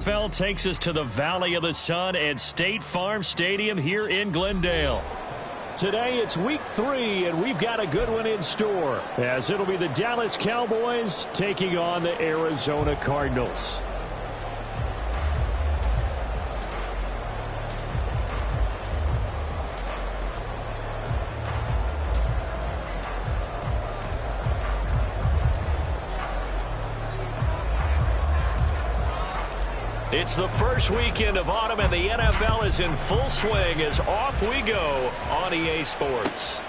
NFL takes us to the Valley of the Sun at State Farm Stadium here in Glendale. Today it's week 3, and we've got a good one in store, as it'll be the Dallas Cowboys taking on the Arizona Cardinals. It's the first weekend of autumn, and the NFL is in full swing as off we go on EA Sports.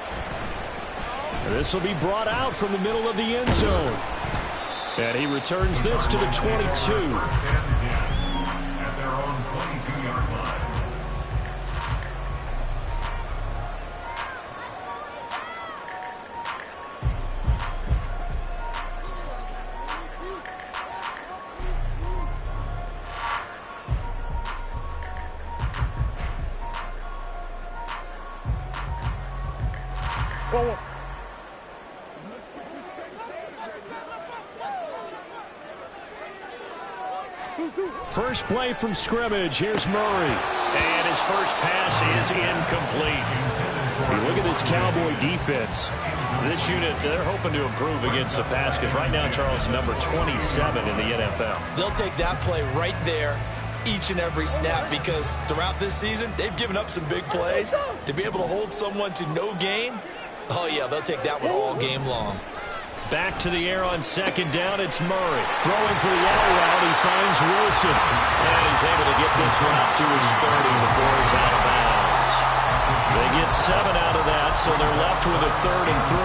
This will be brought out from the middle of the end zone. And he returns this to the 22. At their own 22-yard line. First play from scrimmage. Here's Murray. And his first pass is incomplete. You look at this Cowboy defense. This unit, they're hoping to improve against the pass because right now, Charles, number 27 in the NFL. They'll take that play right there each and every snap because throughout this season, they've given up some big plays. To be able to hold someone to no gain, oh, yeah, they'll take that one all game long. Back to the air on second down, it's Murray. Throwing for the out route, he finds Wilson. And he's able to get this one up to his 30 before he's out of bounds. They get 7 out of that, so they're left with a 3rd and 3.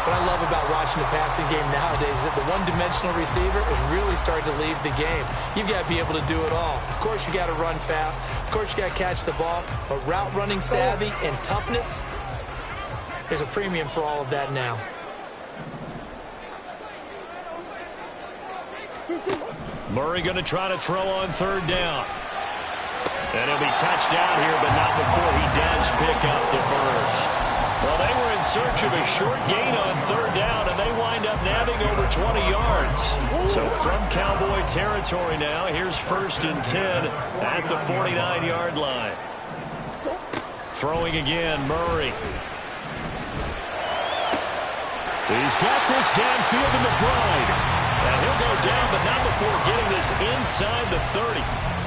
What I love about watching the passing game nowadays is that the one-dimensional receiver is really starting to leave the game. You've got to be able to do it all. Of course, you got to run fast. Of course, you got to catch the ball. But route running savvy and toughness, there's a premium for all of that now. Murray going to try to throw on 3rd down. And he'll be touched down here, but not before he does pick up the first. Well, they were in search of a short gain on 3rd down, and they wind up nabbing over 20 yards. So from Cowboy territory now, here's 1st and 10 at the 49-yard line. Throwing again, Murray. He's got this downfield to McBride. And he'll go down, but not before getting this inside the 30.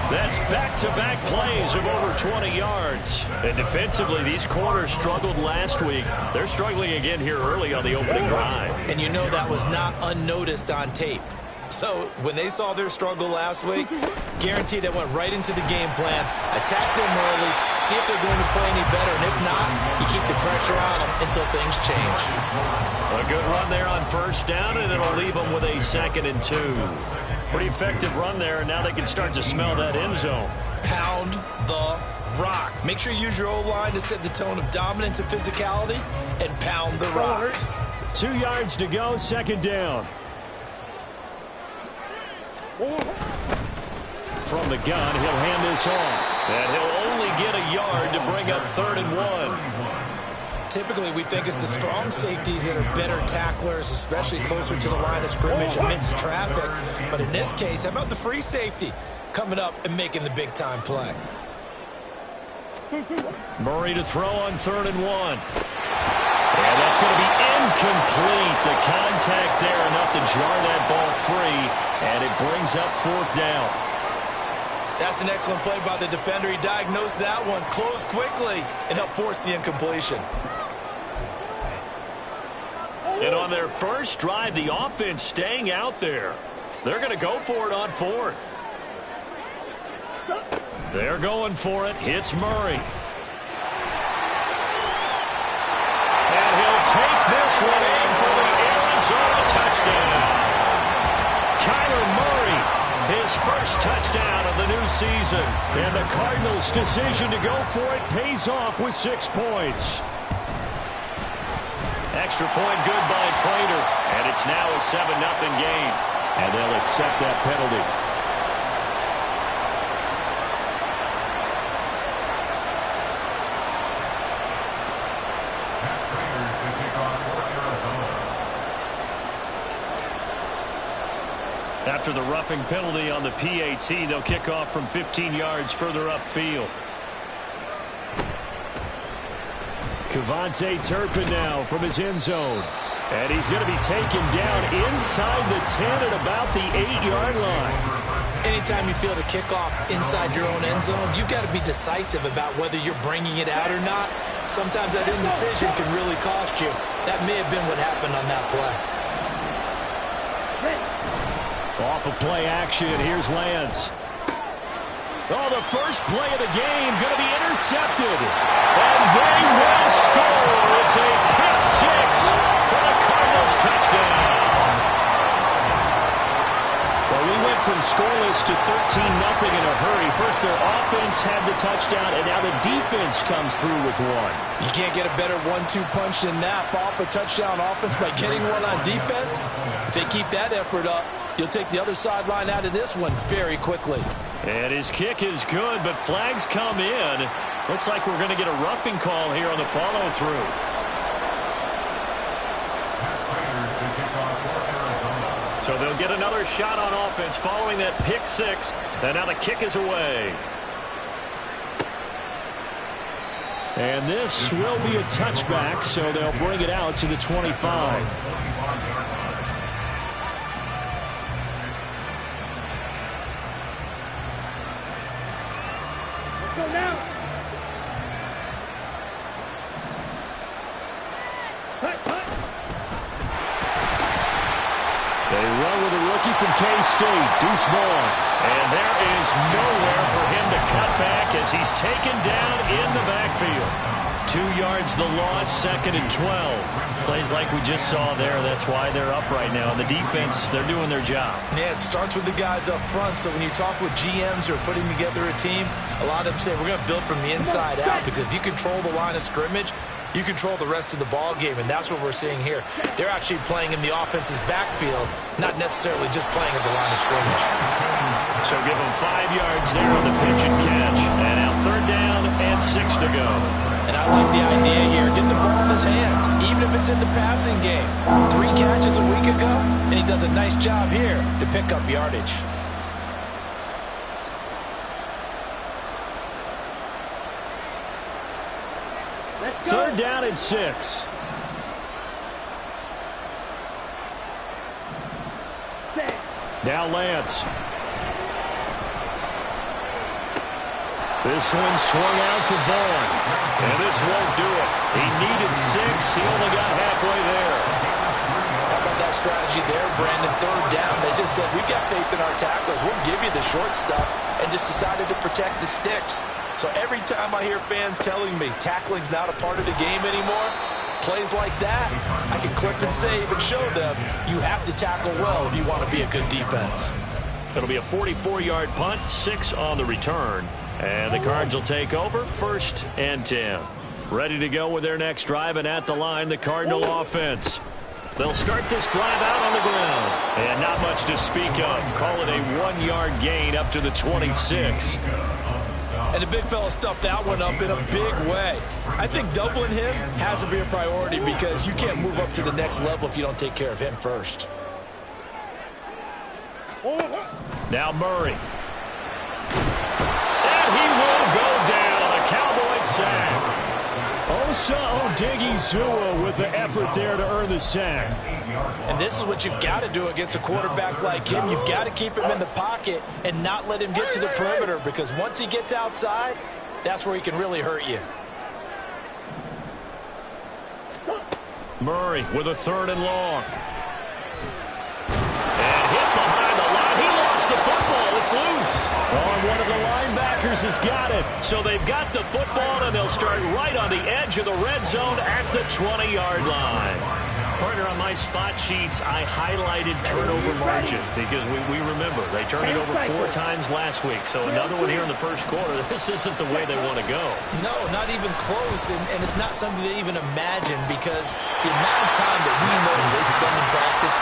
That's back-to-back plays of over 20 yards. And defensively, these corners struggled last week. They're struggling again here early on the opening drive. And you know that was not unnoticed on tape. So when they saw their struggle last week, guaranteed they went right into the game plan, attack them early, see if they're going to play any better, and if not, you keep the pressure on them until things change. A good run there on 1st down, and it'll leave them with a 2nd and 2. Pretty effective run there, and now they can start to smell that end zone. Pound the rock. Make sure you use your O-line to set the tone of dominance and physicality, and pound the rock. 2 yards to go, 2nd down. From the gun, he'll hand this off. And he'll only get a yard to bring up 3rd and 1. Typically, we think it's the strong safeties that are better tacklers, especially closer to the line of scrimmage amidst traffic. But in this case, how about the free safety coming up and making the big-time play? Murray to throw on 3rd and 1. And that's going to be incomplete. The contact there enough to jar that ball free, and it brings up 4th down. That's an excellent play by the defender. He diagnosed that one, closed quickly, and helped force the incompletion. And on their first drive, the offense staying out there. They're going to go for it on 4th. They're going for it. Hits Murray. And he'll take this one in for the Arizona touchdown. Kyler Murray, his first touchdown of the new season. And the Cardinals' decision to go for it pays off with 6 points. Extra point good by Prater. And it's now a 7-0 game. And they'll accept that penalty. after the roughing penalty on the PAT. They'll kick off from 15 yards further upfield. Kevontae Turpin now from his end zone. And he's going to be taken down inside the 10 at about the 8-yard line. Anytime you feel the kickoff inside your own end zone, you've got to be decisive about whether you're bringing it out or not. Sometimes that indecision can really cost you. That may have been what happened on that play. Off of play action, here's Lance. Oh, the first play of the game going to be intercepted. And they will score. It's a pick six for the Cardinals touchdown. Well, we went from scoreless to 13-0 in a hurry. First, their offense had the touchdown, and now the defense comes through with one. You can't get a better 1-2 punch than that. Follow up a touchdown offense by getting one on defense. If they keep that effort up, you'll take the other sideline out of this one very quickly. And his kick is good, but flags come in. Looks like we're going to get a roughing call here on the follow-through. So they'll get another shot on offense following that pick six. And now the kick is away. And this will be a touchback, so they'll bring it out to the 25. They run with a rookie from K-State, Deuce Vaughn. And there is nowhere for him to cut back as he's taken down in the backfield. 2 yards the loss, 2nd and 12. Plays like we just saw there. That's why they're up right now. And the defense, they're doing their job. Yeah, it starts with the guys up front. So when you talk with GMs who are putting together a team, a lot of them say we're going to build from the inside out, because if you control the line of scrimmage, you control the rest of the ball game, and that's what we're seeing here. They're actually playing in the offense's backfield, not necessarily just playing at the line of scrimmage. So give them 5 yards there on the pitch and catch. And now 3rd down and 6 to go. And I like the idea here. Get the ball in his hands, even if it's in the passing game. 3 catches a week ago, and he does a nice job here to pick up yardage. Third down and 6. Now Lance. This one swung out to Vaughn. And this won't do it. He needed 6. He only got halfway there. How about that strategy there, Brandon? 3rd down. They just said, we've got faith in our tacklers. We'll give you the short stuff, and just decided to protect the sticks. So every time I hear fans telling me tackling's not a part of the game anymore, plays like that, I can clip and save and show them you have to tackle well if you want to be a good defense. It'll be a 44-yard punt, 6 on the return. And the Cards will take over, 1st and 10. Ready to go with their next drive, and at the line, the Cardinal offense. They'll start this drive out on the ground. And not much to speak of. Call it a 1-yard gain up to the 26. And the big fella stuffed that one up in a big way. I think doubling him has to be a priority, because you can't move up to the next level if you don't take care of him first. Now Murray. And he will go down. A Cowboy sack. Osa Odighizuwa with the effort there to earn the sack. And this is what you've got to do against a quarterback like him. You've got to keep him in the pocket and not let him get to the perimeter, because once he gets outside, that's where he can really hurt you. Murray with a 3rd and long. And hit behind the line. He lost the football. It's loose. Oh, one of the linebackers has got it. So they've got the football, and they'll start right on the edge of the red zone at the 20-yard line. Partner, on my spot sheets, I highlighted turnover margin because we remember they turned it over 4 times last week. So another one here in the first quarter. This isn't the way they want to go. No, not even close, and it's not something they even imagine, because the amount of time that we know they spend in practice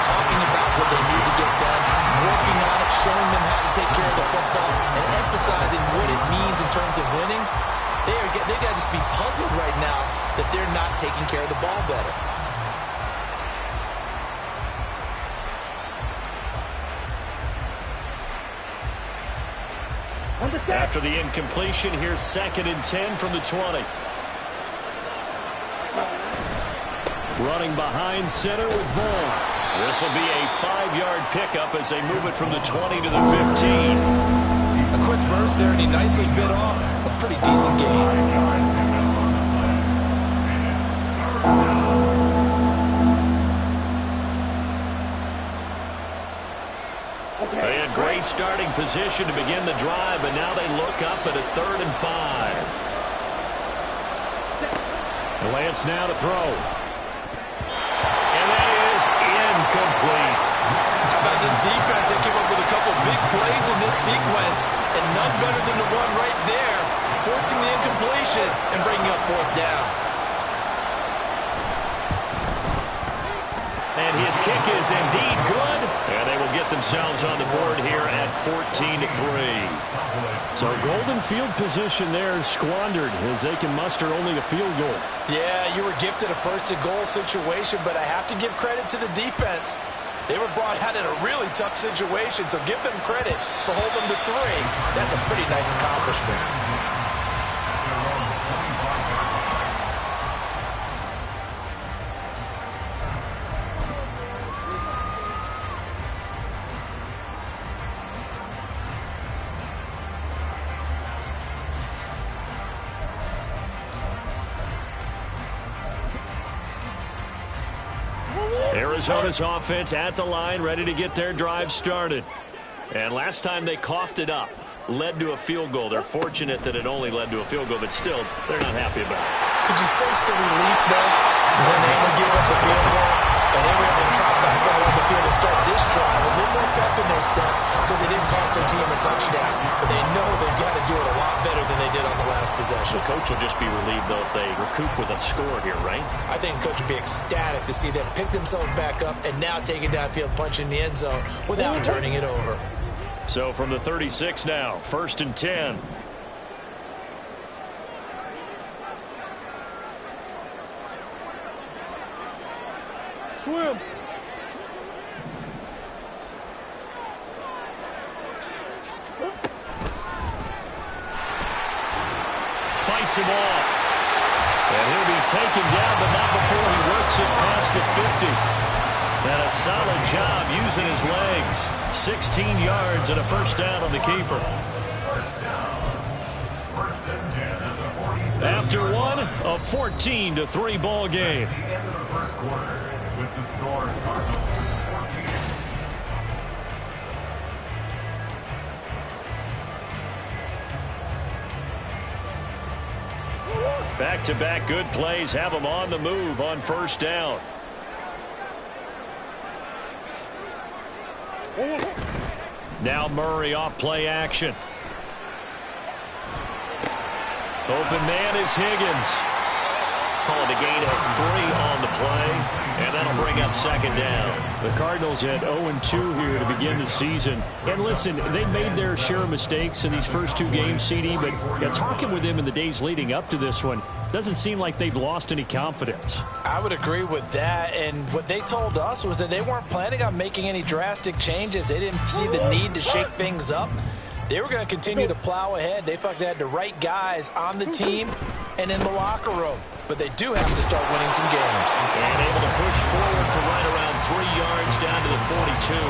talking about what they need to get done, working on it, showing them how to take care of the football, and emphasizing what it means in terms of winning, they got to just be puzzled right now that they're not taking care of the ball better. After the incompletion, here's 2nd and 10 from the 20. Running behind center with Vaughn. This will be a 5-yard pickup as they move it from the 20 to the 15. A quick burst there, and he nicely bit off a pretty decent gain. They had great starting position to begin the drive, but now they look up at a 3rd and 5. Lance now to throw. And that is incomplete. How about this defense? They came up with a couple big plays in this sequence, and none better than the one right there, forcing the incompletion and bringing up 4th down. And his kick is indeed good. And they will get themselves on the board here at 14-3. So golden field position there squandered as they can muster only a field goal. Yeah, you were gifted a 1st-and-goal situation, but I have to give credit to the defense. They were brought out in a really tough situation, so give them credit for holding them to 3. That's a pretty nice accomplishment. Arizona's offense at the line, ready to get their drive started. And last time they coughed it up, led to a field goal. They're fortunate that it only led to a field goal, but still, they're not happy about it. Could you sense the relief, though, when they would give up the field goal and they were able to trot back out on the field and start this drive? A little more pep in their step because it didn't cost their team a touchdown, but they know they've got to do it a lot better than they did on the last possession. The coach will just be relieved, though, if they recoup with a score here, right? I think the coach would be ecstatic to see them pick themselves back up and now take it downfield, punch in the end zone without turning it over. So from the 36 now, 1st and 10. Swim. Fights him off. And he'll be taken down, but not before he works it past the 50. And a solid job using his legs. 16 yards and a 1st down on the keeper. After one, a 14-3 ball game. Back-to-back good plays have them on the move on 1st down. Now Murray off play action. Open man is Higgins. Calling a gain of 3 on the play, and that'll bring up 2nd down. The Cardinals had 0-2 here to begin the season. And listen, they made their share of mistakes in these first 2 games, CD, but talking with them in the days leading up to this one, doesn't seem like they've lost any confidence. I would agree with that, and what they told us was that they weren't planning on making any drastic changes. They didn't see the need to shake things up. They were going to continue to plow ahead. They felt they had the right guys on the team and in the locker room. But they do have to start winning some games. And able to push forward for right around 3 yards down to the 42.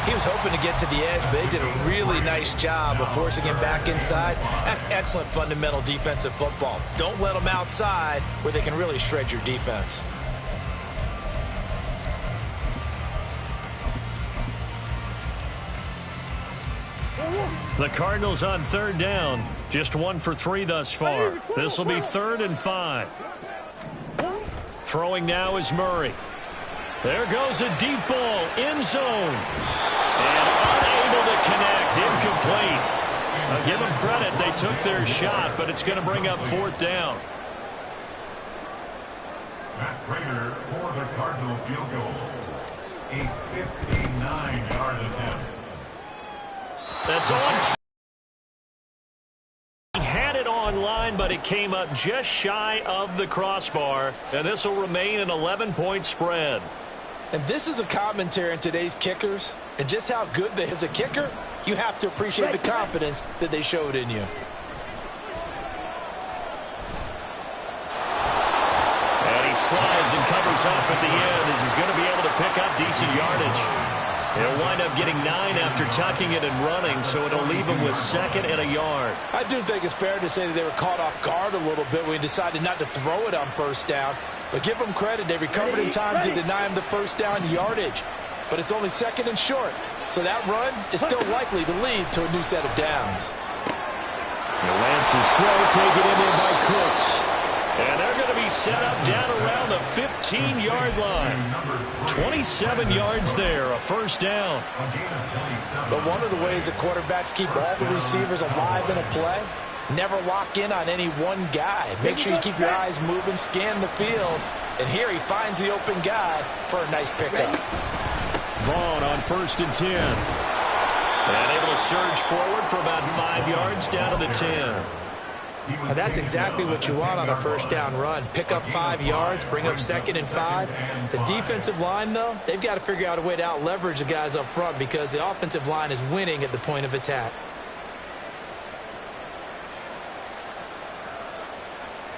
He was hoping to get to the edge, but they did a really nice job of forcing him back inside. That's excellent fundamental defensive football. Don't let them outside where they can really shred your defense. The Cardinals on 3rd down. Just 1 for 3 thus far. This will be 3rd and 5. Throwing now is Murray. There goes a deep ball, end zone. And unable to connect, incomplete. I'll give them credit, they took their shot, but it's going to bring up 4th down. Matt Prater for the Cardinal field goal. A 59-yard attempt. That's on. He had it on line, but it came up just shy of the crossbar, and this will remain an 11-point spread. And this is a commentary on today's kickers and just how good they as a kicker. you have to appreciate the confidence that they showed in you. And he slides and covers up at the end as he's going to be able to pick up decent yardage. He'll wind up getting 9 after tucking it and running, so it'll leave him with 2nd and a yard. I do think it's fair to say that they were caught off guard a little bit when he decided not to throw it on first down. But give them credit, they recovered in time to deny him the first down yardage. But it's only 2nd and short, so that run is still likely to lead to a new set of downs. Lance's throw taken in there by Cooks. And they're going to be set up down around the 15-yard line. 27 yards there, a first down. But one of the ways that quarterbacks keep all the receivers alive in a play, never lock in on any one guy. Make sure you keep your eyes moving, scan the field. And here he finds the open guy for a nice pickup. Vaughn on 1st and 10. And able to surge forward for about 5 yards down to the 10. Now that's exactly what you want on a first down run. Pick up 5 yards, bring up 2nd and 5. The defensive line, though, they've got to figure out a way to out-leverage the guys up front because the offensive line is winning at the point of attack.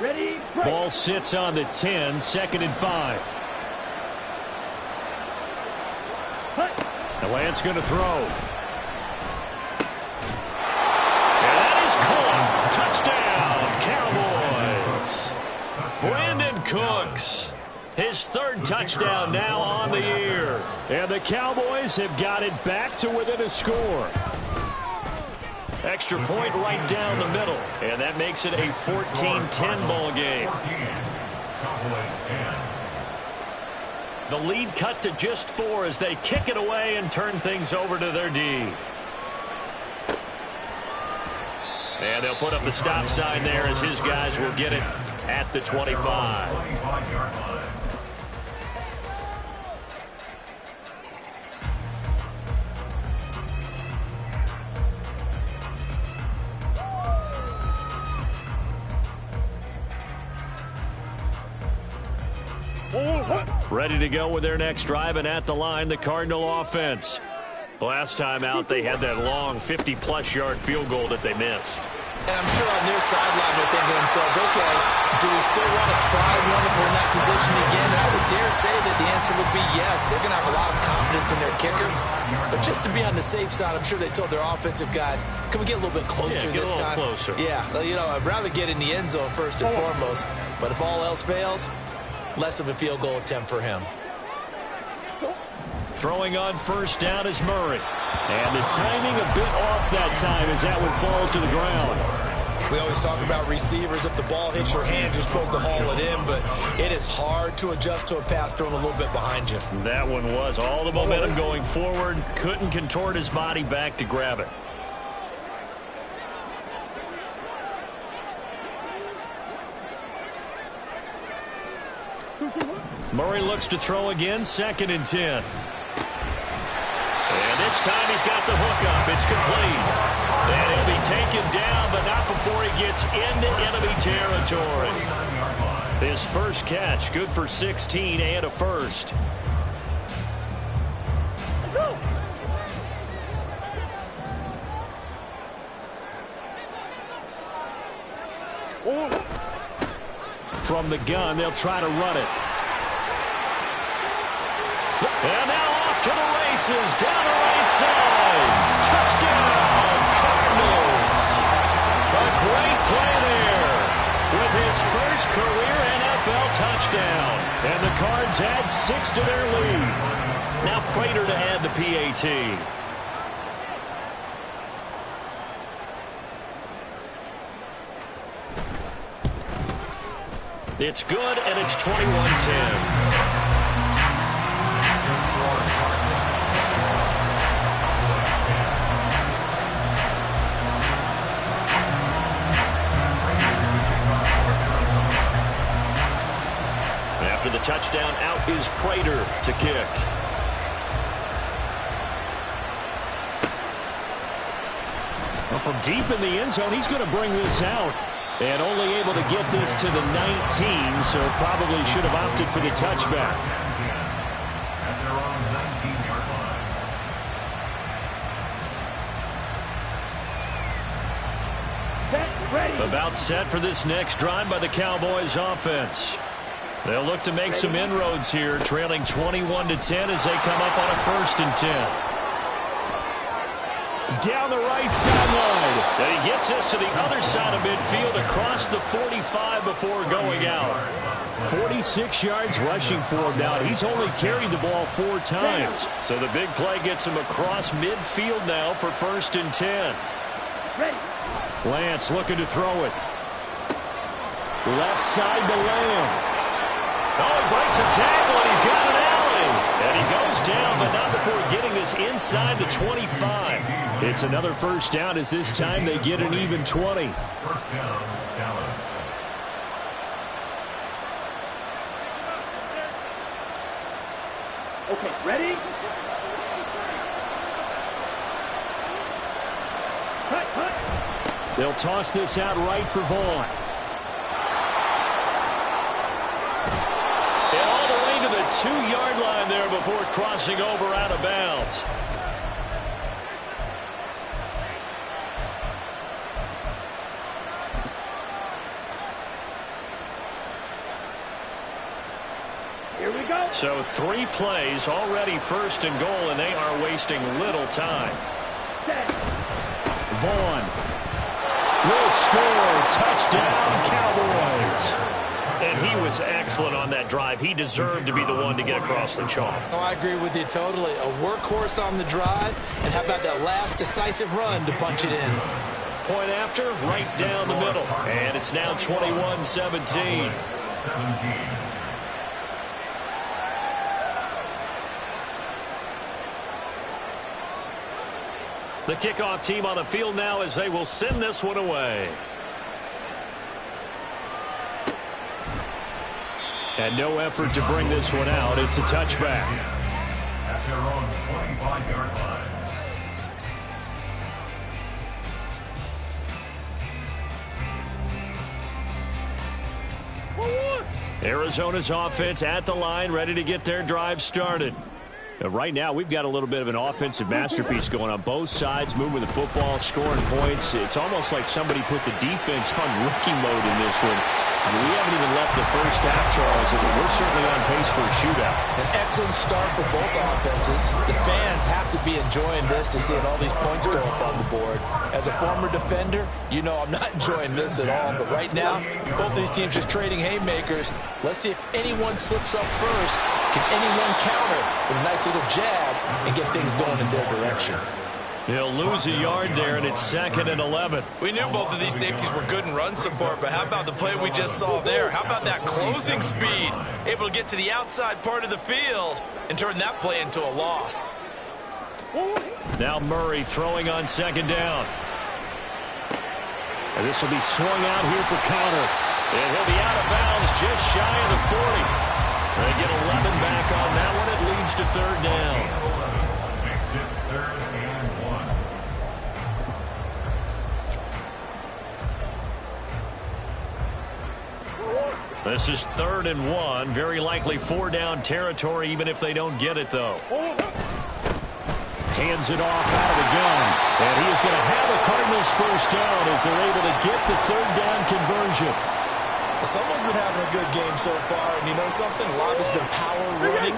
Ready? Ball sits on the 10, 2nd and 5. And Lance going to throw. And that is caught. Touchdown, Cowboys. Brandon Cooks, his 3rd touchdown now on the year. And the Cowboys have got it back to within a score. Extra point right down the middle. And that makes it a 14-10 ball game. The lead cut to just 4 as they kick it away and turn things over to their D. And they'll put up the stop sign there as his guys will get it at the 25. Ready to go with their next drive, and at the line, the Cardinal offense. Last time out, they had that long 50-plus yard field goal that they missed. And I'm sure on their sideline they're thinking to themselves, okay, do we still want to try one if we're in that position again? And I would dare say that the answer would be yes. They're going to have a lot of confidence in their kicker. But just to be on the safe side, I'm sure they told their offensive guys, can we get a little bit closer this time? Closer. Yeah, you know, I'd rather get in the end zone first and foremost. But if all else fails, less of a field goal attempt for him. Throwing on first down is Murray. And the timing a bit off that time as that one falls to the ground. We always talk about receivers. If the ball hits your hand, you're supposed to haul it in, but it is hard to adjust to a pass thrown a little bit behind you. That one was all the momentum going forward. Couldn't contort his body back to grab it. Murray looks to throw again, 2nd and 10. And this time he's got the hook up. It's complete. And he'll be taken down, but not before he gets into enemy territory. His first catch, good for 16 and a first. From the gun, they'll try to run it. And now off to the races, down the right side. Touchdown, Cardinals. A great play there with his first career NFL touchdown. And the Cards add 6 to their lead. Now Prater to add the PAT. It's good, and it's 21-10. After the touchdown, out is Prater to kick. Well, from deep in the end zone, he's going to bring this out. And only able to get this to the 19, so probably should have opted for the touchback. About set for this next drive by the Cowboys offense. They'll look to make some inroads here, trailing 21-10 as they come up on a 1st and 10. Down the right sideline. And he gets us to the other side of midfield across the 45 before going out. 46 yards rushing for him now. He's only carried the ball 4 times. So the big play gets him across midfield now for 1st and 10. Lance looking to throw it. Left side to Lamb. Oh, he breaks a tackle, and he's got an alley. And he goes down, but not before getting this inside the 25. It's another 1st down as this time they get an even 20. 1st down, Dallas. Okay, ready? Cut. They'll toss this out right for Vaughn. And all the way to the 2-yard line there before crossing over out of bounds. Here we go. So 3 plays, already 1st and goal, and they are wasting little time. Vaughn will score. Touchdown, Cowboys. And he was excellent on that drive. He deserved to be the one to get across the chalk. Oh, I agree with you totally. A workhorse on the drive, and how about that last decisive run to punch it in? Point after, right down the middle. And it's now 21-17. 17. The kickoff team on the field now as they will send this one away. And no effort to bring this one out. It's a touchback. At their own 25-yard line. Arizona's offense at the line, ready to get their drive started. Right now, we've got a little bit of an offensive masterpiece going on both sides, moving the football, scoring points. It's almost like somebody put the defense on rookie mode in this one. We haven't even left the 1st half, Charles, and we're certainly on pace for a shootout. An excellent start for both offenses. The fans have to be enjoying this to seeing all these points go up on the board. As a former defender, you know I'm not enjoying this at all. But right now, both these teams just trading haymakers. Let's see if anyone slips up first. Can anyone counter with a nice little jab and get things going in their direction? He'll lose a yard there, and it's 2nd and 11. We knew both of these safeties were good in run support, but how about the play we just saw there? How about that closing speed? Able to get to the outside part of the field and turn that play into a loss. Now Murray throwing on 2nd down. And this will be swung out here for counter. And he'll be out of bounds just shy of the 40. They get 11 back on that one. It leads to 3rd down. Makes it 3rd and 1. This is 3rd and 1. Very likely 4-down territory, even if they don't get it, though. Hands it off out of the gun. And he is going to have a Cardinals 1st down as they're able to get the 3rd down conversion. Someone's been having a good game so far, and you know something? A lot has been power running.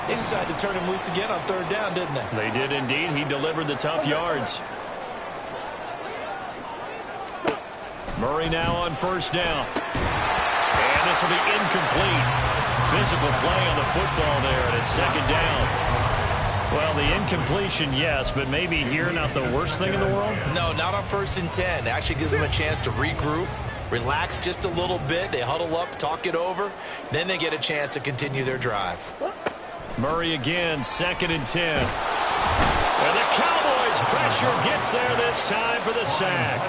They decided to turn him loose again on 3rd down, didn't they? They did indeed. He delivered the tough yards. Murray now on 1st down. And this will be incomplete. Physical play on the football there, and it's 2nd down. Well, the incompletion, yes, but maybe here not the worst thing in the world? No, not on 1st and 10. It actually gives them a chance to regroup, relax just a little bit. They huddle up, talk it over. Then they get a chance to continue their drive. Murray again, 2nd and 10. And the Cowboys pressure gets there this time for the sack.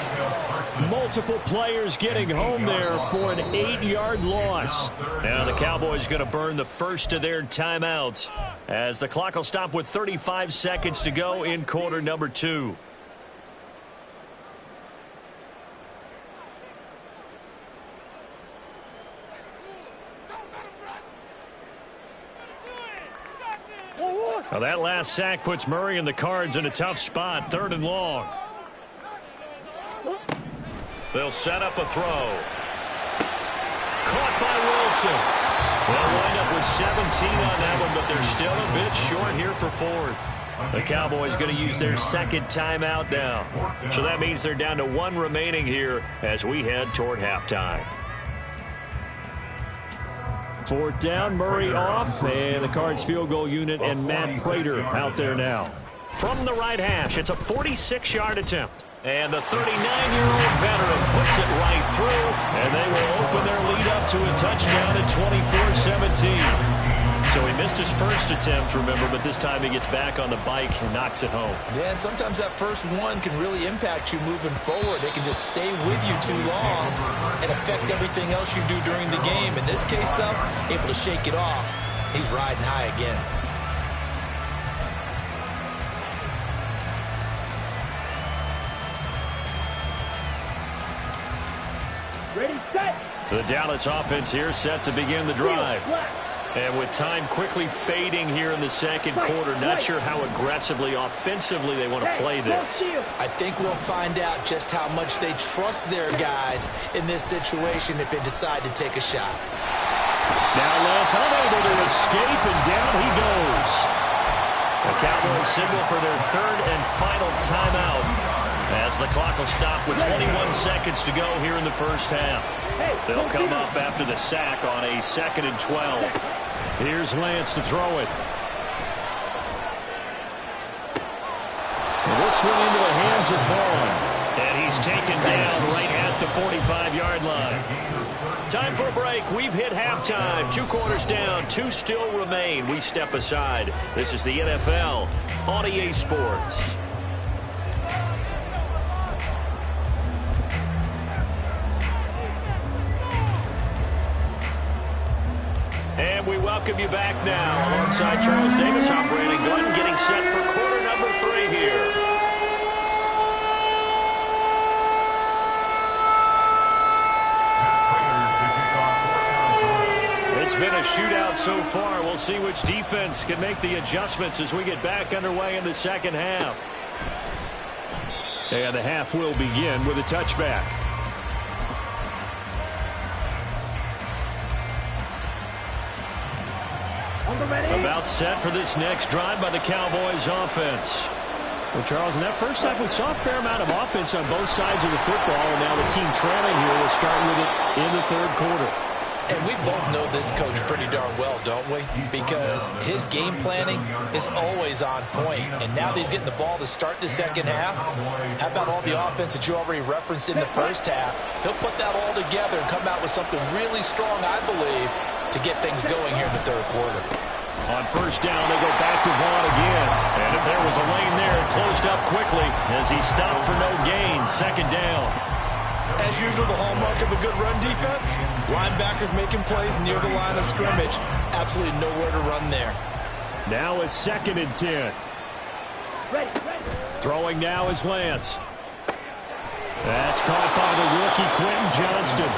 Multiple players getting home there for an 8-yard loss. Now the Cowboys going to burn the first of their timeouts as the clock will stop with 35 seconds to go in quarter number 2. Now that last sack puts Murray and the Cards in a tough spot, 3rd and long. They'll set up a throw. Caught by Wilson. They'll wind up with 17 on that one, but they're still a bit short here for fourth. The Cowboys going to use their second timeout now. So that means they're down to one remaining here as we head toward halftime. Fourth down, Murray off, and the Cards field goal unit and Matt Prater out there now. From the right hash, it's a 46-yard attempt. And the 39-year-old veteran puts it right through, and they will open their lead up to a touchdown at 24-17. So he missed his first attempt, remember, but this time he gets back on the bike and knocks it home. Yeah, and sometimes that first one can really impact you moving forward. It can just stay with you too long and affect everything else you do during the game. In this case, though, able to shake it off. He's riding high again. Ready, set. The Dallas offense here set to begin the drive. And with time quickly fading here in the second quarter, not sure how aggressively, offensively they want to play this. I think we'll find out just how much they trust their guys in this situation if they decide to take a shot. Now Lance unable to escape, and down he goes. The Cowboys signal for their third and final timeout as the clock will stop with 21 seconds to go here in the first half. They'll come up after the sack on a 2nd and 12. Here's Lance to throw it. This one into the hands of Vaughn. And he's taken down right at the 45-yard line. Time for a break. We've hit halftime. 2 quarters down. 2 still remain. We step aside. This is the NFL on EA Sports. And we welcome you back now. Alongside Charles Davis, I'm Brandon Glenn, getting set for quarter number 3 here. It's been a shootout so far. We'll see which defense can make the adjustments as we get back underway in the second half. And the half will begin with a touchback. About set for this next drive by the Cowboys offense. Well, Charles, in that first half, we saw a fair amount of offense on both sides of the football, and now the team trailing here will start with it in the third quarter. And we both know this coach pretty darn well, don't we? Because his game planning is always on point. And now that he's getting the ball to start the second half, how about all the offense that you already referenced in the first half? He'll put that all together and come out with something really strong, I believe, to get things going here in the third quarter. On first down, they go back to Vaughn again. And if there was a lane there, it closed up quickly as he stopped for no gain. Second down. As usual, the hallmark of a good run defense, linebackers making plays near the line of scrimmage. Absolutely nowhere to run there. Now a 2nd and 10. Throwing now is Lance. That's caught by the rookie Quentin Johnston.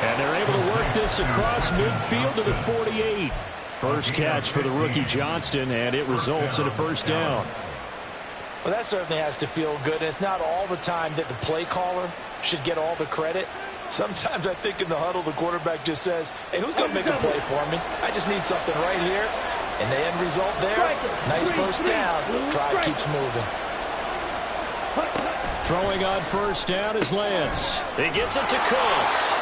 And they're able to work this across midfield to the 48. First catch for the rookie Johnston, and it results in a first down. Well, that certainly has to feel good. It's not all the time that the play caller should get all the credit. Sometimes I think in the huddle, the quarterback just says, hey, who's going to make a play for me? I just need something right here. And the end result there, nice first down. Drive keeps moving. Throwing on first down is Lance. He gets it to Cooks.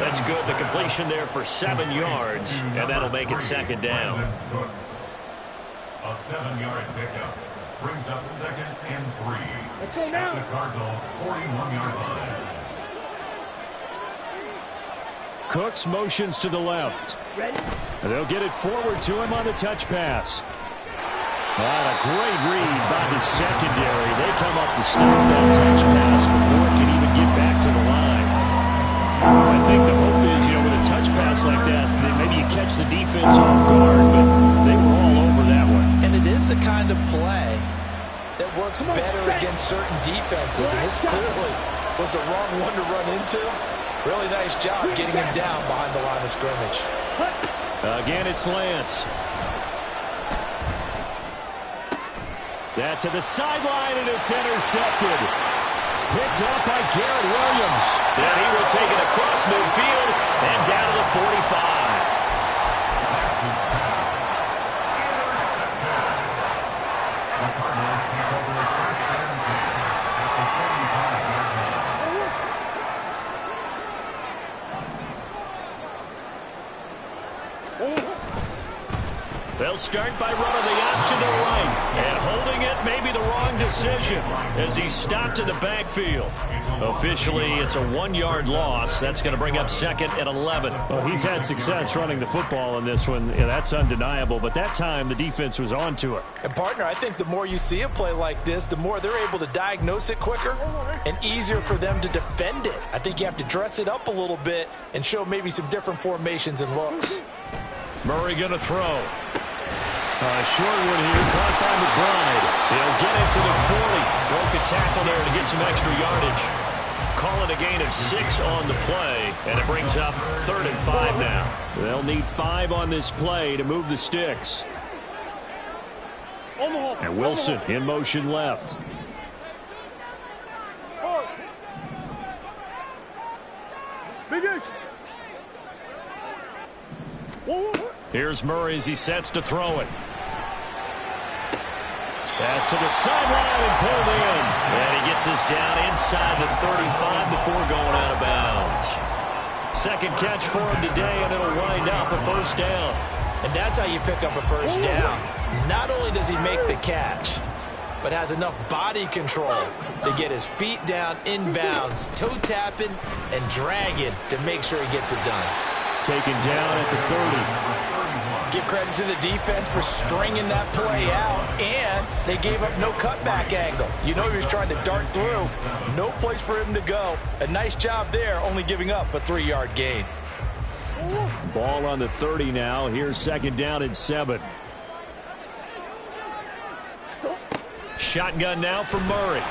That's good. The completion there for 7 yards, and that'll make it second down. A 7-yard pickup brings up 2nd and 3 at the Cardinals' 41-yard line. Cooks motions to the left. They'll get it forward to him on the touch pass. And a great read by the secondary. They come up to stop that touch pass before it can even get back to the line. I think the hope is, with a touch pass like that, maybe you catch the defense off guard, but they were all over that one. And it is the kind of play that works better against certain defenses, and this clearly was the wrong one to run into. Really nice job getting him down behind the line of scrimmage. Again, it's Lance. That to the sideline, and it's intercepted. picked up by Garrett Williams. And he will take it across midfield and down to the 45. They'll start by running the option to right. And holding it may be the wrong decision as he stopped in the backfield. Officially, it's a 1-yard loss. That's going to bring up 2nd and 11. Well, he's had success running the football in this one. Yeah, that's undeniable. But that time, the defense was on to it. And, partner, I think the more you see a play like this, the more they're able to diagnose it quicker and easier for them to defend it. I think you have to dress it up a little bit and show maybe some different formations and looks. Murray going to throw. Short one here, caught by McBride. He'll get it to the 40. Broke a tackle there to get some extra yardage. Call it a gain of 6 on the play, and it brings up 3rd and 5 now. They'll need 5 on this play to move the sticks. And Wilson in motion left. Here's Murray as he sets to throw it. Pass to the sideline and pulled in. And he gets us down inside the 35 before going out of bounds. 2nd catch for him today, and it'll wind up a 1st down. And that's how you pick up a 1st down. Not only does he make the catch, but has enough body control to get his feet down inbounds, toe tapping and dragging to make sure he gets it done. Taken down at the 30. Give credit to the defense for stringing that play out, and they gave up no cutback angle. You know he was trying to dart through. No place for him to go. A nice job there, only giving up a 3-yard gain. Ball on the 30 now. Here's 2nd down and 7. Shotgun now for Murray.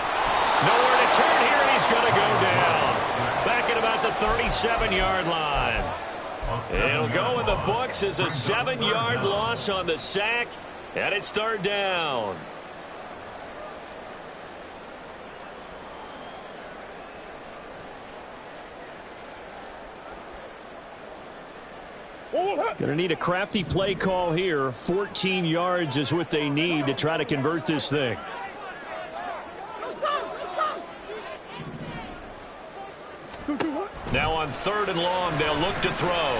Nowhere to turn here, and he's going to go down. Back at about the 37-yard line. It'll go in the books as a 7-yard loss on the sack, and it's 3rd down. Going to need a crafty play call here. 14 yards is what they need to try to convert this thing. Now on 3rd and long, they'll look to throw.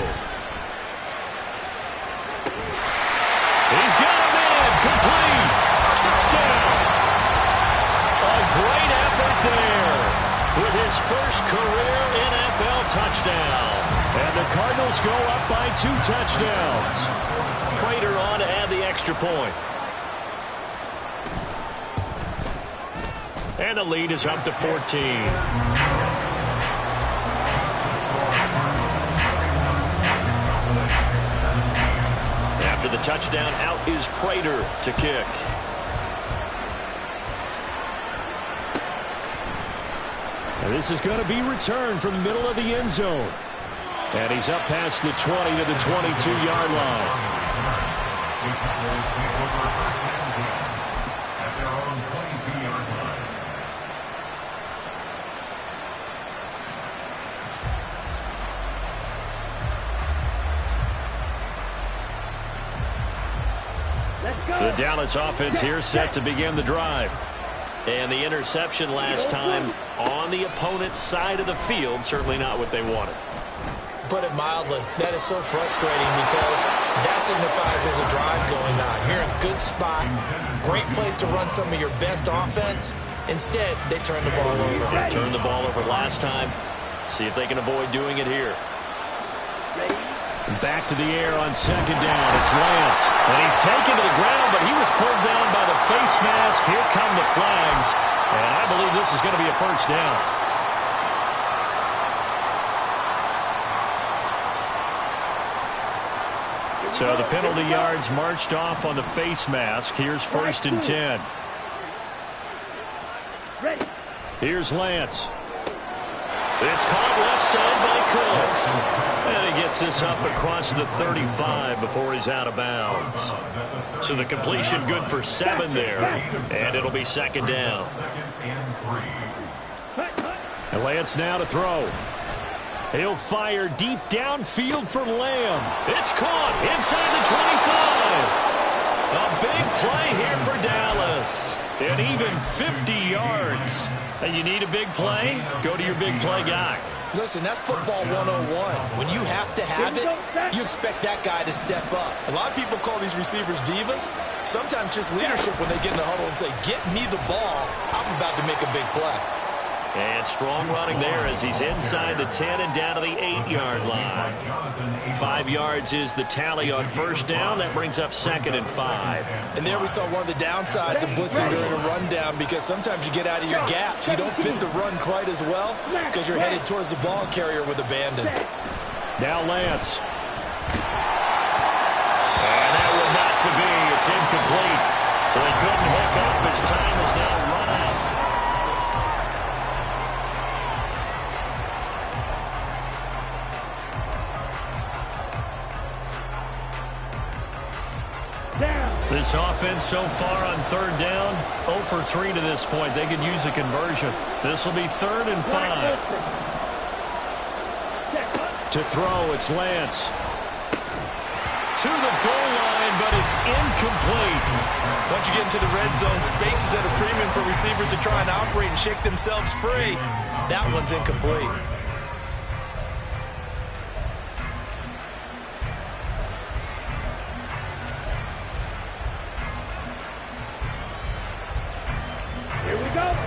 He's got him in. Complete. Touchdown. A great effort there with his first career NFL touchdown. And the Cardinals go up by 2 touchdowns. Prater on to add the extra point. And the lead is up to 14. After the touchdown, out is Prater to kick. And this is going to be returned from the middle of the end zone. And he's up past the 20 to the 22-yard line. The Dallas offense here set to begin the drive. And the interception last time on the opponent's side of the field, certainly not what they wanted. Put it mildly, that is so frustrating because that signifies there's a drive going on. You're in a good spot, great place to run some of your best offense. Instead, they turn the ball over. They turned the ball over last time. See if they can avoid doing it here. Back to the air on 2nd down. It's Lance. And he's taken to the ground, but he was pulled down by the face mask. Here come the flags. And I believe this is going to be a 1st down. So the penalty yards marched off on the face mask. Here's 1st and 10. Here's Lance. It's caught left side by Cooks. And he gets this up across the 35 before he's out of bounds. So the completion good for 7 there. And it'll be 2nd down. 2nd and 3. And Lance now to throw. He'll fire deep downfield for Lamb. It's caught inside the 25. A big play here for Dallas. And even 50 yards. And you need a big play? Go to your big play guy. Listen, that's football 101. When you have to have it, you expect that guy to step up. A lot of people call these receivers divas. Sometimes just leadership when they get in the huddle and say, get me the ball. I'm about to make a big play. And strong running there as he's inside the 10 and down to the 8-yard line. 5 yards is the tally on first down. That brings up 2nd and 5. And there we saw one of the downsides of blitzing during a rundown, because sometimes you get out of your gaps. You don't fit the run quite as well because you're headed towards the ball carrier with abandon. Now Lance. And that one not to be. It's incomplete. So they couldn't hook up as time is now run out. This offense so far on third down, 0 for 3 to this point. They could use a conversion. This will be 3rd and 5. To throw, it's Lance. To the goal line, but it's incomplete. Once you get into the red zone, space is at a premium for receivers to try and operate and shake themselves free. That one's incomplete.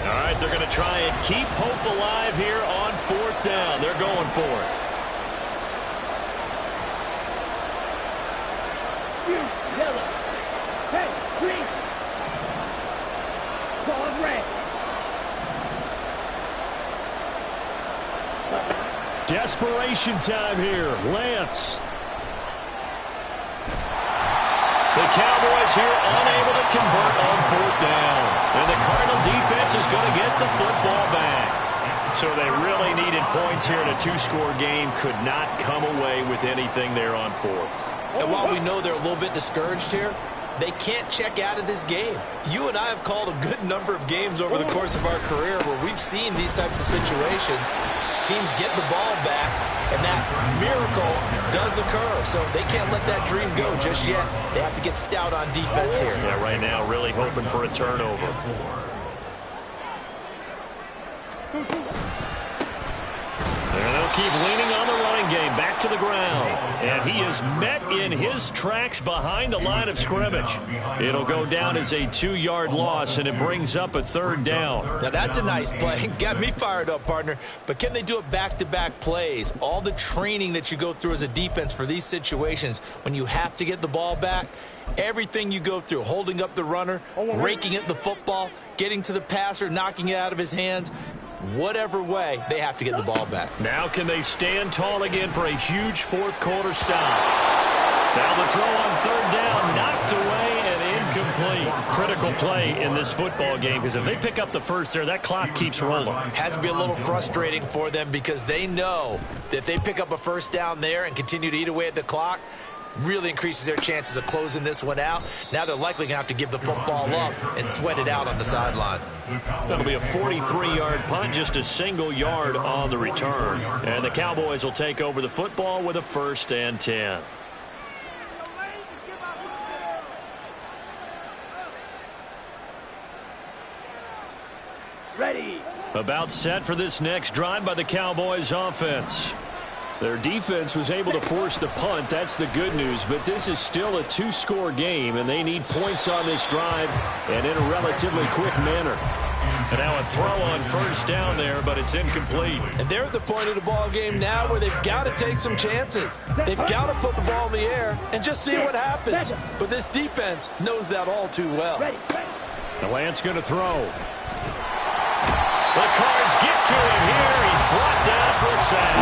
All right, they're going to try and keep hope alive here on 4th down. They're going for it. Yellow. Hey, green. Ball red. Desperation time here. Lance. The Cowboys here unable to convert on 4th down. And the Cardinal defense is going to get the football back. So they really needed points here in a 2-score game. Could not come away with anything there on 4th. And while we know they're a little bit discouraged here, they can't check out of this game. You and I have called a good number of games over the course of our career where we've seen these types of situations. Teams get the ball back, and that miracle does occur. So they can't let that dream go just yet. They have to get stout on defense here. Yeah, right now really hoping for a turnover. And they'll keep leaning on the running game. Back to the ground. And he is met in his tracks behind the line of scrimmage. It'll go down as a 2-yard loss, and it brings up a 3rd down. Now, that's a nice play. Got me fired up, partner. But can they do it back-to-back plays? All the training that you go through as a defense for these situations, when you have to get the ball back, everything you go through, holding up the runner, raking at the football, getting to the passer, knocking it out of his hands, whatever way, they have to get the ball back. Now can they stand tall again for a huge 4th-quarter stop? Now the throw on 3rd down, knocked away and incomplete. Critical play in this football game, because if they pick up the first there, that clock keeps rolling. Has to be a little frustrating for them, because they know that if they pick up a first down there and continue to eat away at the clock, really increases their chances of closing this one out. Now they're likely going to have to give the football up and sweat it out on the sideline. That'll be a 43-yard punt, just a single yard on the return. And the Cowboys will take over the football with a 1st and 10. Ready. About set for this next drive by the Cowboys offense. Their defense was able to force the punt. That's the good news. But this is still a 2-score game, and they need points on this drive and in a relatively quick manner. And now a throw on 1st down there, but it's incomplete. And they're at the point of the ball game now where they've got to take some chances. They've got to put the ball in the air and just see what happens. But this defense knows that all too well. The Lance going to throw. The Cards get to him here. He's brought down for a sack.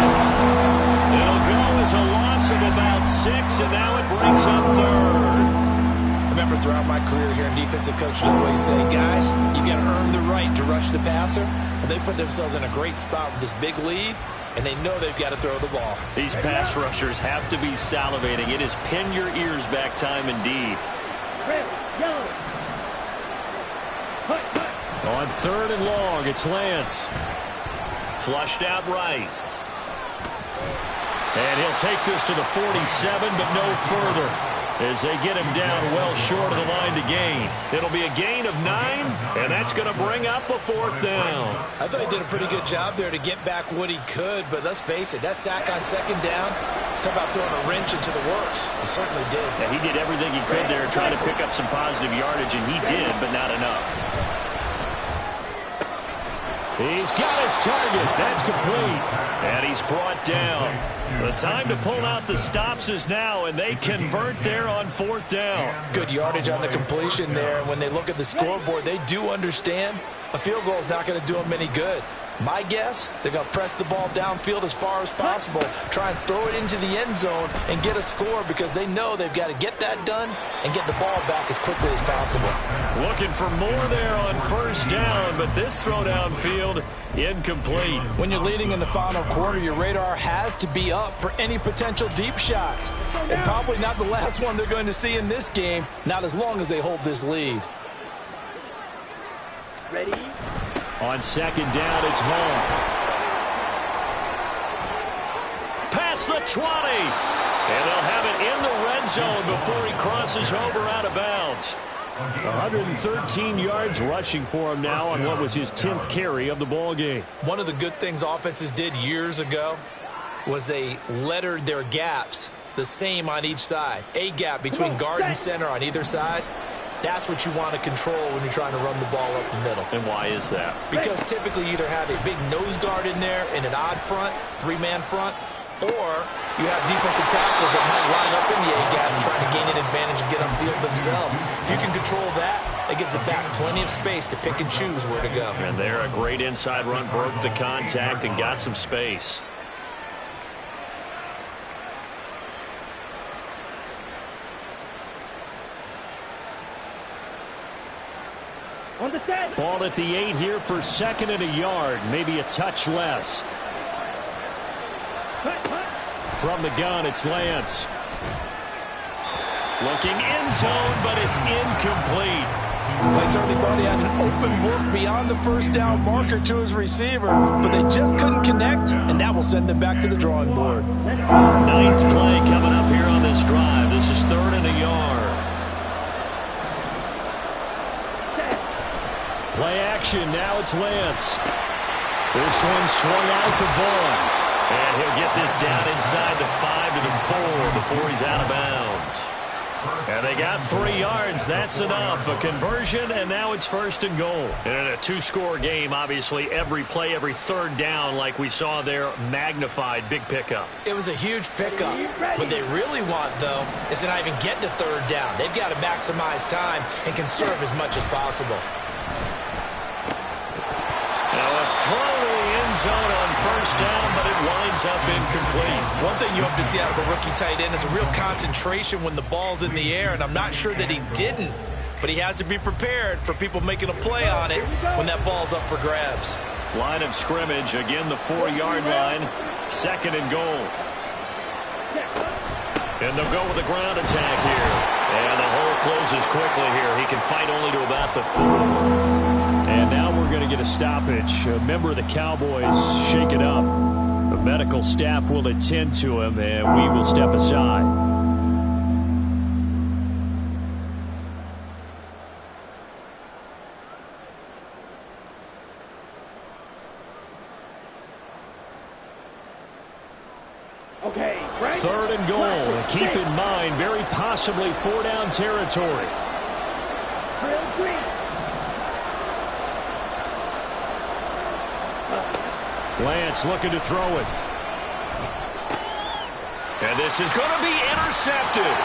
It'll go as a loss of about 6, and now it brings up 3rd. I remember throughout my career here in defensive coaches always say, guys, you got to earn the right to rush the passer. And they put themselves in a great spot with this big lead, and they know they've got to throw the ball. These pass rushers have to be salivating. It is pin your ears back time indeed. Red, yellow. On 3rd and long, it's Lance. Flushed out right. And he'll take this to the 47, but no further, as they get him down well short of the line to gain. It'll be a gain of 9, and that's going to bring up a 4th down. I thought he did a pretty good job there to get back what he could, but let's face it, that sack on 2nd down, talk about throwing a wrench into the works. He certainly did. Yeah, he did everything he could there trying to pick up some positive yardage, and he did, but not enough. He's got his target. That's complete. And he's brought down. The time to pull out the stops is now, and they convert there on 4th down. Good yardage on the completion there. And when they look at the scoreboard, they do understand a field goal is not going to do them any good. My guess, they're going to press the ball downfield as far as possible, try and throw it into the end zone and get a score because they know they've got to get that done and get the ball back as quickly as possible. Looking for more there on 1st down, but this throw downfield incomplete. When you're leading in the final quarter, your radar has to be up for any potential deep shots. And probably not the last one they're going to see in this game, not as long as they hold this lead. Ready? On 2nd down, it's Hall. Past the 20. And they'll have it in the red zone before he crosses over out of bounds. 113 yards rushing for him now on what was his 10th carry of the ball game. One of the good things offenses did years ago was they lettered their gaps the same on each side. A gap between guard and center on either side. That's what you want to control when you're trying to run the ball up the middle. And why is that? Because typically you either have a big nose guard in there in an odd front, 3-man front, or you have defensive tackles that might line up in the A-gaps trying to gain an advantage and get upfield themselves. If you can control that, it gives the back plenty of space to pick and choose where to go. And there, a great inside run, broke the contact and got some space. On the set. Ball at the 8 here for 2nd and a yard, maybe a touch less. From the gun, it's Lance. Looking end zone, but it's incomplete. I certainly thought he had an open look beyond the 1st down marker to his receiver, but they just couldn't connect, and that will send them back to the drawing board. 9th play coming up here on this drive. This is 3rd and a yard. Play action, now it's Lance. This one swung out to Vaughn. And he'll get this down inside the 5 to the 4 before he's out of bounds. And they got 3 yards. That's enough. A conversion, and now it's 1st and goal. And in a 2-score game, obviously, every play, every 3rd down, like we saw there, magnified. Big pickup. It was a huge pickup. What they really want, though, is to not even get to 3rd down. They've got to maximize time and conserve as much as possible. Now a throw to the end zone on 1st down, but it winds up incomplete. One thing you hope to see out of a rookie tight end is a real concentration when the ball's in the air, and I'm not sure that he didn't, but he has to be prepared for people making a play on it when that ball's up for grabs. Line of scrimmage, again the 4-yard line, 2nd and goal. And they'll go with the ground attack here. And the hole closes quickly here. He can fight only to about the 4. And now we're going to get a stoppage. A member of the Cowboys shaken up. The medical staff will attend to him, and we will step aside. Okay, right. 3rd and goal. Keep in mind, very possibly 4-down territory. Drill green. Lance looking to throw it. And this is going to be intercepted.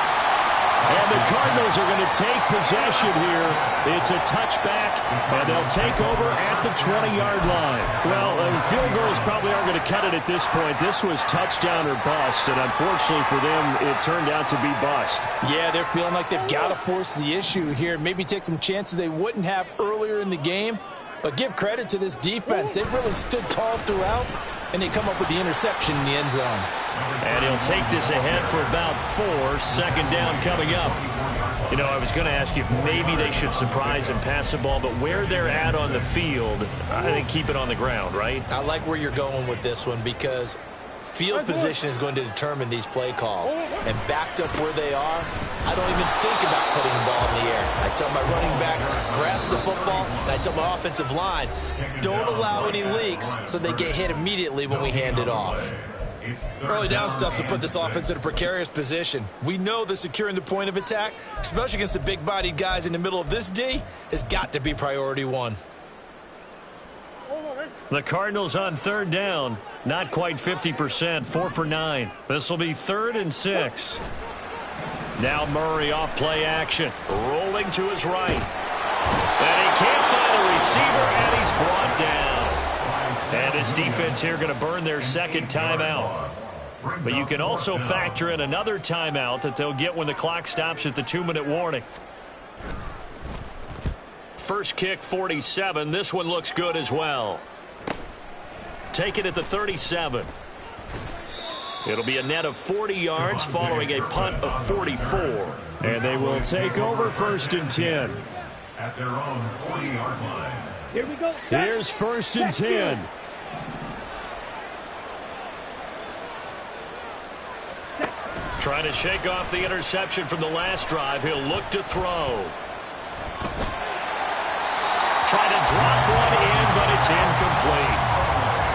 And the Cardinals are going to take possession here. It's a touchback, and they'll take over at the 20-yard line. Well, field goals probably aren't going to cut it at this point. This was touchdown or bust, and unfortunately for them, it turned out to be bust. Yeah, they're feeling like they've got to force the issue here. Maybe take some chances they wouldn't have earlier in the game. But give credit to this defense. They've really stood tall throughout, and they come up with the interception in the end zone. And he'll take this ahead for about 4. 2nd down coming up. You know, I was going to ask you if maybe they should surprise and pass the ball, but where they're at on the field, I think keep it on the ground, right? I like where you're going with this one because field position is going to determine these play calls. And backed up where they are, I don't even think about putting the ball in the air. I tell my running backs, grasp the football, and I tell my offensive line, don't allow any leaks so they get hit immediately when we hand it off. Early down stuff to put this offense in a precarious position. We know that securing the point of attack, especially against the big-bodied guys in the middle of this D, has got to be priority one. The Cardinals on third down. Not quite 50%, 4 for 9. This will be 3rd and 6. Now Murray off play action. Rolling to his right. And he can't find a receiver, and he's brought down. And his defense here going to burn their second timeout. But you can also factor in another timeout that they'll get when the clock stops at the 2-minute warning. First kick, 47. This one looks good as well. Take it at the 37. It'll be a net of 40 yards following a punt of 44. And they will take over 1st and 10. At their own 40-yard line. Here we go. Here's 1st and 10. Trying to shake off the interception from the last drive. He'll look to throw. Try to drop one in, but it's incomplete.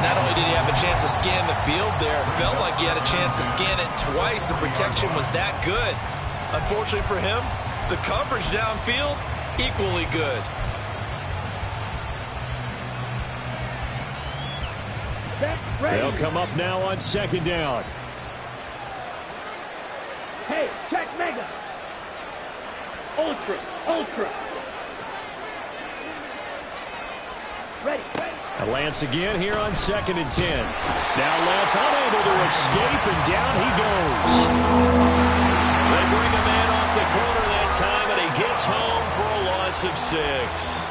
Not only did he have a chance to scan the field there, it felt like he had a chance to scan it twice. The protection was that good. Unfortunately for him, the coverage downfield, equally good. They'll come up now on 2nd down. Hey, check mega. Ultra, ultra. Ready, ready. Lance again here on 2nd and 10. Now Lance unable to escape, and down he goes. They bring a man off the corner that time, and he gets home for a loss of 6.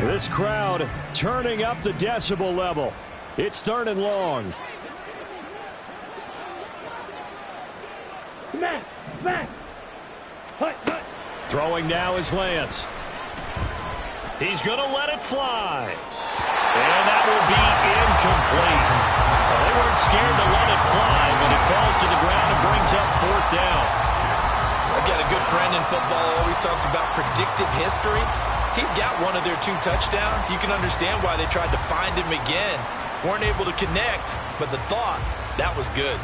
This crowd turning up the decibel level. It's 3rd and long. Smack, smack. Hut, hut. Throwing now is Lance. He's going to let it fly. And that will be incomplete. Well, they weren't scared to let it fly, but it falls to the ground and brings up 4th down. I've got a good friend in football who always talks about predictive history. He's got one of their 2 touchdowns. You can understand why they tried to find him again. Weren't able to connect, but the thought, that was good.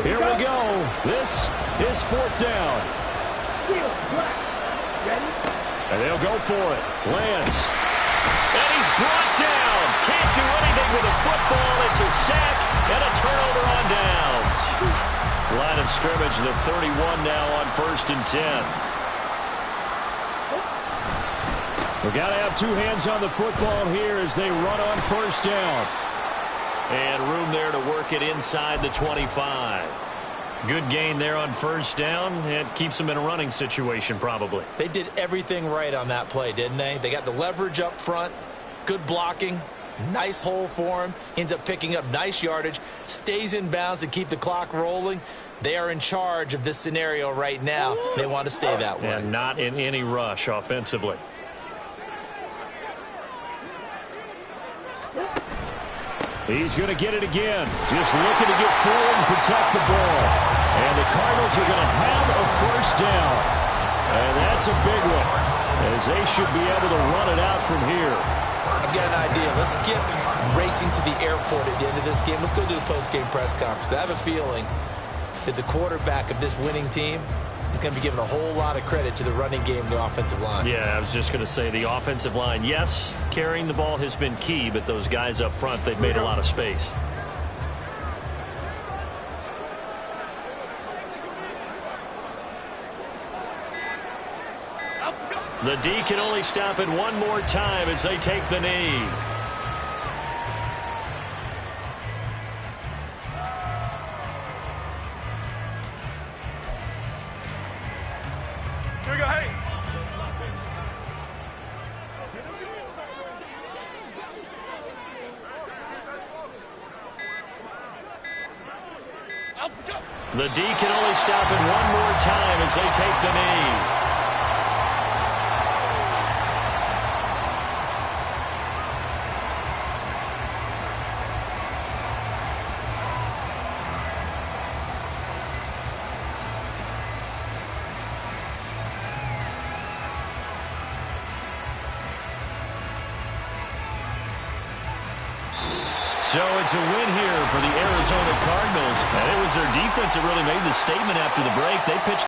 Here we go. This is 4th down. Ready? And they'll go for it. Lance. And he's brought down. Can't do anything with a football. It's a sack and a turnover on downs. Line of scrimmage, the 31 now on 1st and 10. We've got to have 2 hands on the football here as they run on 1st down. And room there to work it inside the 25. Good gain there on 1st down. It keeps them in a running situation probably. They did everything right on that play, didn't they? They got the leverage up front, good blocking, nice hole for him, ends up picking up nice yardage, stays in bounds to keep the clock rolling. They are in charge of this scenario right now. They want to stay that way. And not in any rush offensively. He's going to get it again. Just looking to get forward and protect the ball. And the Cardinals are going to have a 1st down. And that's a big one, as they should be able to run it out from here. I've got an idea. Let's skip racing to the airport at the end of this game. Let's go to the post-game press conference. I have a feeling that the quarterback of this winning team is going to be given a whole lot of credit to the running game and the offensive line. Yeah, I was just going to say the offensive line, yes, carrying the ball has been key, but those guys up front, they've made a lot of space. The D can only stop it one more time as they take the knee. Here we go, hey. The D can only stop it one more time as they take the knee. So it's a win here for the Arizona Cardinals. And it was their defense that really made the statement after the break. They pitched